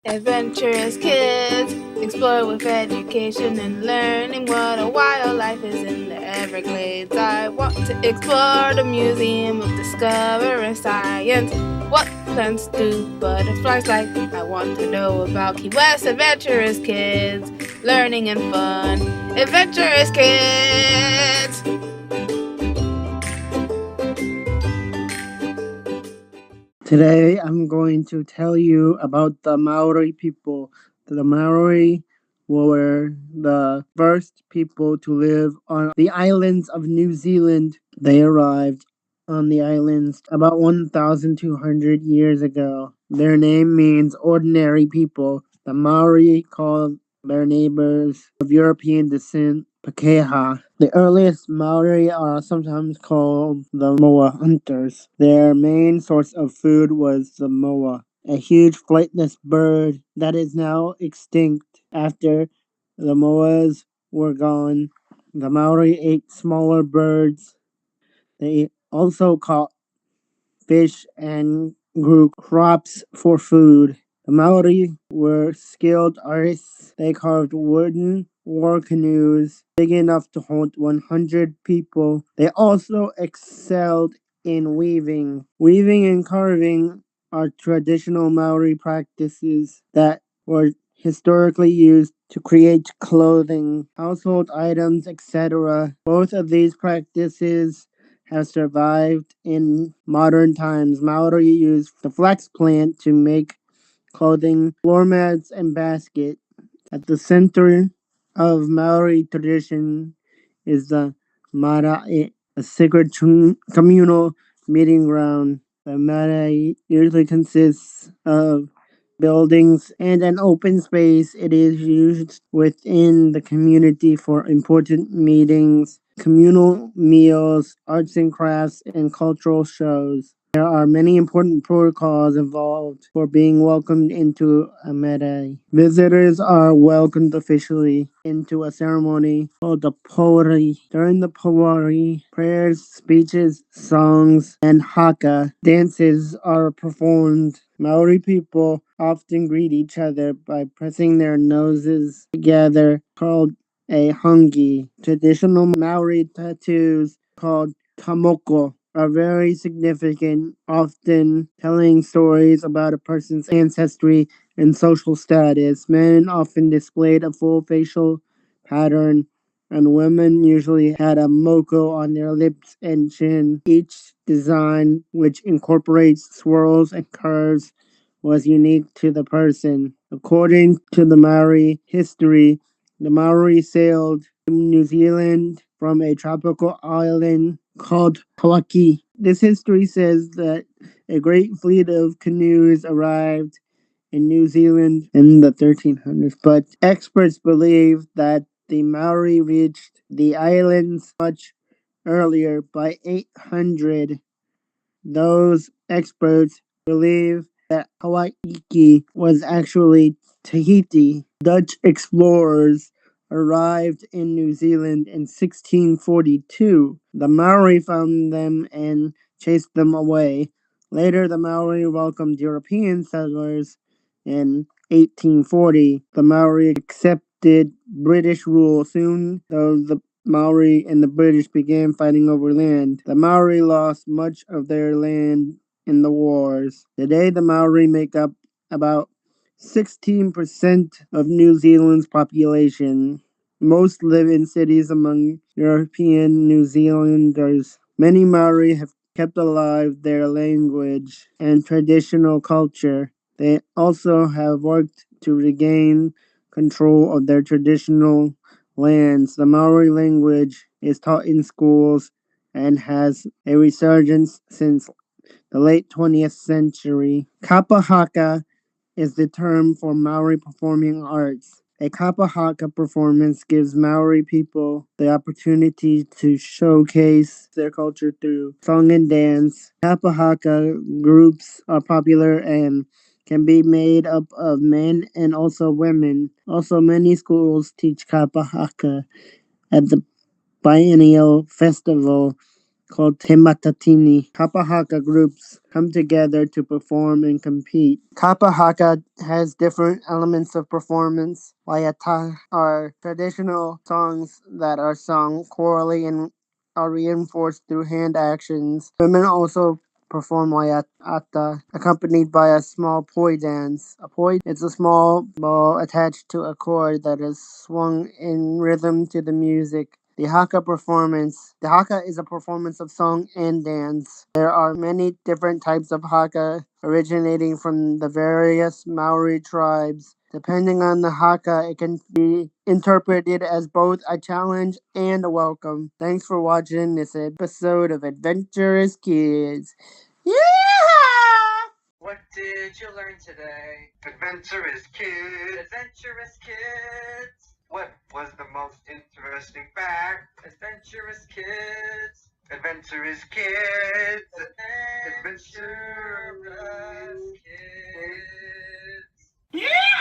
Adventurous kids explore with education and learning what a wild life is in the Everglades. I want to explore the Museum of Discovering Science. What plants do butterflies like? I want to know about Key West Adventurous Kids. Learning and fun. Adventurous Kids! Today I'm going to tell you about the Maori people. The Maori were the first people to live on the islands of New Zealand. They arrived on the islands about 1,200 years ago. Their name means ordinary people. The Maori called their neighbors of European descent Pakeha. The earliest Maori are sometimes called the moa hunters. Their main source of food was the moa, a huge flightless bird that is now extinct. After the moas were gone, the Maori ate smaller birds. They also caught fish and grew crops for food. The Maori were skilled artists. They carved wooden war canoes big enough to hold 100 people. They also excelled in weaving. Weaving and carving are traditional Maori practices that were historically used to create clothing, household items, etc. Both of these practices have survived in modern times. Maori used the flax plant to make clothing, floor mats, and baskets. At the center of Maori tradition is the marae, a sacred communal meeting ground. The marae usually consists of buildings and an open space. It is used within the community for important meetings, communal meals, arts and crafts, and cultural shows. There are many important protocols involved for being welcomed into a marae. Visitors are welcomed officially into a ceremony called the Pori. During the Pori, prayers, speeches, songs, and haka dances are performed. Maori people often greet each other by pressing their noses together, called a hungi. Traditional Maori tattoos called tamoko are very significant, often telling stories about a person's ancestry and social status. Men often displayed a full facial pattern, and women usually had a moko on their lips and chin. Each design, which incorporates swirls and curves, was unique to the person. According to the Maori history, the Maori sailed to New Zealand from a tropical island called Hawaii. This history says that a great fleet of canoes arrived in New Zealand in the 1300s, but experts believe that the Maori reached the islands much earlier, by 800. Those experts believe that Hawaii was actually Tahiti. Dutch explorers arrived in New Zealand in 1642. The Maori found them and chased them away. Later, the Maori welcomed European settlers in 1840. The Maori accepted British rule soon, though the Maori and the British began fighting over land. The Maori lost much of their land in the wars. Today, the Maori make up about 16% of New Zealand's population. Most live in cities among European New Zealanders. Many Maori have kept alive their language and traditional culture. They also have worked to regain control of their traditional lands. The Maori language is taught in schools and has a resurgence since the late 20th century. Kapa haka is the term for Maori performing arts. A kapa haka performance gives Maori people the opportunity to showcase their culture through song and dance. Kapa haka groups are popular and can be made up of men and also women. Also, many schools teach kapa haka at the biennial festival called Te Matatini. Kapa Haka groups come together to perform and compete. Kapa Haka has different elements of performance. Waiata are traditional songs that are sung chorally and are reinforced through hand actions. Women also perform waiata, accompanied by a small poi dance. A poi is a small ball attached to a cord that is swung in rhythm to the music. The Haka performance. The Haka is a performance of song and dance. There are many different types of Haka originating from the various Maori tribes. Depending on the Haka, it can be interpreted as both a challenge and a welcome. Thanks for watching this episode of Adventurous Kids. Yeah! What did you learn today? Adventurous Kids! Adventurous Kids! What was the most interesting fact? Adventurous Kids! Adventurous Kids! Adventurous Kids! Yeah!